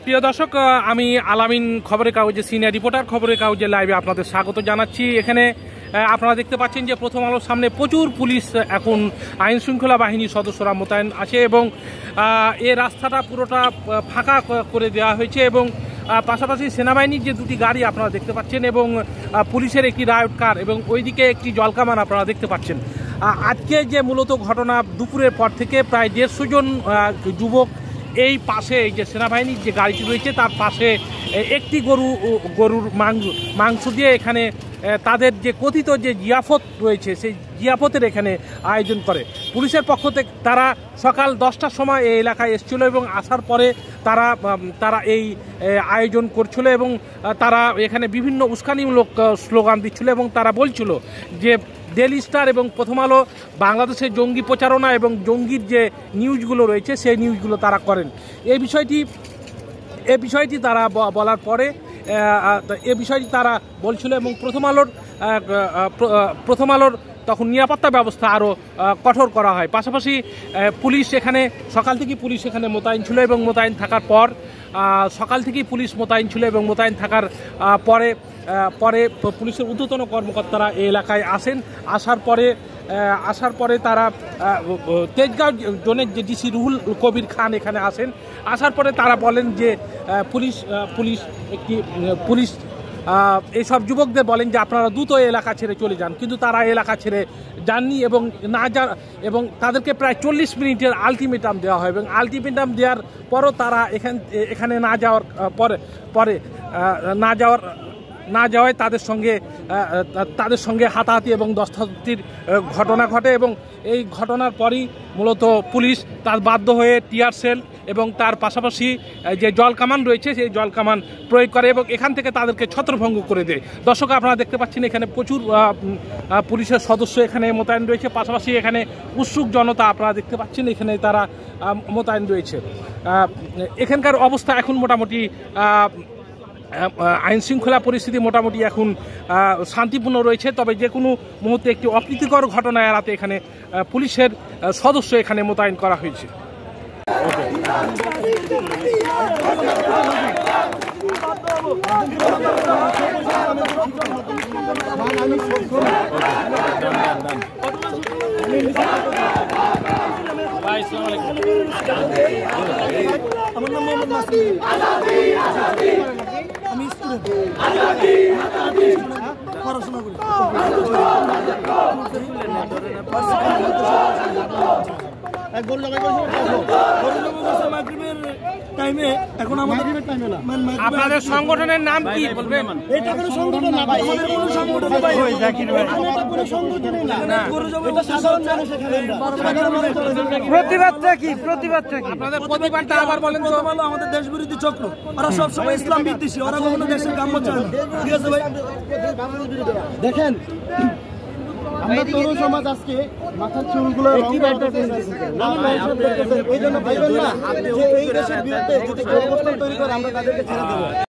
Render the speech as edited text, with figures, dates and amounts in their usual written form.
প্রিয় দর্শক, আমি আলামিন খবরের কাগজে সিনিয়র রিপোর্টার খবরের কাগজে লাইভে আপনাদের স্বাগত জানাচ্ছি। এখানে আপনারা দেখতে পাচ্ছেন যে প্রথম আলোর সামনে প্রচুর পুলিশ এখন আইন শৃঙ্খলা বাহিনীর সদস্যরা মোতায়েন আছে এবং এই রাস্তাটা পুরোটা ফাঁকা করে দেওয়া হয়েছে এবং পাশাপাশি সেনাবাহিনীর যে দুটি গাড়ি আপনারা দেখতে পাচ্ছেন এবং পুলিশের একটি রায়ট কার এবং ওইদিকে একটি জলকামান আপনারা দেখতে পাচ্ছেন। আজকে যে মূলত ঘটনা, দুপুরের পর থেকে প্রায় 150 জন যুবক এই পাশে এই যে সেনাবাহিনীর যে গাড়িটি রয়েছে তার পাশে একটি গরুর মাংস দিয়ে এখানে তাদের যে কথিত যে জিয়াফত রয়েছে সেই জিয়াফতের এখানে আয়োজন করে। পুলিশের পক্ষ থেকে তারা সকাল 10টার সময় এই এলাকায় এসেছিল এবং আসার পরে তারা এই আয়োজন করছিল এবং তারা এখানে বিভিন্ন উস্কানিমূলক স্লোগান দিচ্ছিল এবং তারা বলছিল যে ডেইলি স্টার এবং প্রথম আলো বাংলাদেশের জঙ্গি প্রচারণা এবং জঙ্গির যে নিউজগুলো রয়েছে সেই নিউজগুলো তারা করেন। এই বিষয়টি তারা বলার পরে এ বিষয়টি তারা বলছিল এবং প্রথম আলোর তখন নিরাপত্তা ব্যবস্থা আরও কঠোর করা হয়। পাশাপাশি পুলিশ এখানে সকাল থেকেই পুলিশ এখানে মোতায়েন ছিল এবং মোতায়েন থাকার পর মোতায়েন থাকার পরে পুলিশের ঊর্ধ্বতন কর্মকর্তারা এই এলাকায় আসেন। আসার পরে তারা তেজগাঁও জোনের যে ডিসি রুহুল কবির খান এখানে আসেন। আসার পরে তারা বলেন যে পুলিশ এইসব যুবকদের বলেন যে আপনারা দ্রুত এলাকা ছেড়ে চলে যান, কিন্তু তারা এলাকা ছেড়ে যাননি এবং তাদেরকে প্রায় 40 মিনিটের আলটিমেটাম দেওয়া হয় এবং আলটিমেটাম দেওয়ার পরও তারা এখানে না যাওয়ায় তাদের সঙ্গে হাতাহাতি এবং দস্তাদস্তির ঘটনা ঘটে এবং এই ঘটনার পরই মূলত পুলিশ তার বাধ্য হয়ে টিয়ার সেল এবং তার পাশাপাশি যে জল কামান রয়েছে সেই জল কামান প্রয়োগ করে এবং এখান থেকে তাদেরকে ছত্রভঙ্গ করে দেয়। দর্শক, আপনারা দেখতে পাচ্ছেন এখানে প্রচুর পুলিশের সদস্য এখানে মোতায়েন রয়েছে। পাশাপাশি এখানে উৎসুক জনতা আপনারা দেখতে পাচ্ছেন এখানে তারা মোতায়েন রয়েছে। এখানকার অবস্থা এখন মোটামুটি আইন শৃঙ্খলা পরিস্থিতি মোটামুটি এখন শান্তিপূর্ণ রয়েছে, তবে যে কোনো মুহূর্তে একটি অপ্রীতিকর ঘটনা এড়াতে এখানে পুলিশের সদস্য এখানে মোতায়েন করা হয়েছে। আমার নাম মোহাম্মদ নাসির, আমি স্টুডেন্ট, পড়াশোনা করি। এখন আপনাদের সংগঠনের নাম কি বলবেন? এটা কোনো সংগঠন না ভাই, আমাদের কোনো সংগঠন ভাই, কোনো সংগঠনই না। প্রতিবাদটা কি আপনাদের প্রতিবাদটা আবার বলেন তো। আমাদের দেশ বিরোধী চক্র, ওরা সবসময় ইসলাম বিদ্বেষী, ওরা কখনো দেশের কাম্য চায় না। ঠিক আছে ভাই, দেখেন আমরা তরুণ সমাজ আজকে মাথার চুলগুলো এই জন্য ভাইবেন না যে এই দেশের বিরুদ্ধে যদি অবস্থান তৈরি করে আমরা তাদেরকে ছেড়ে দেবো।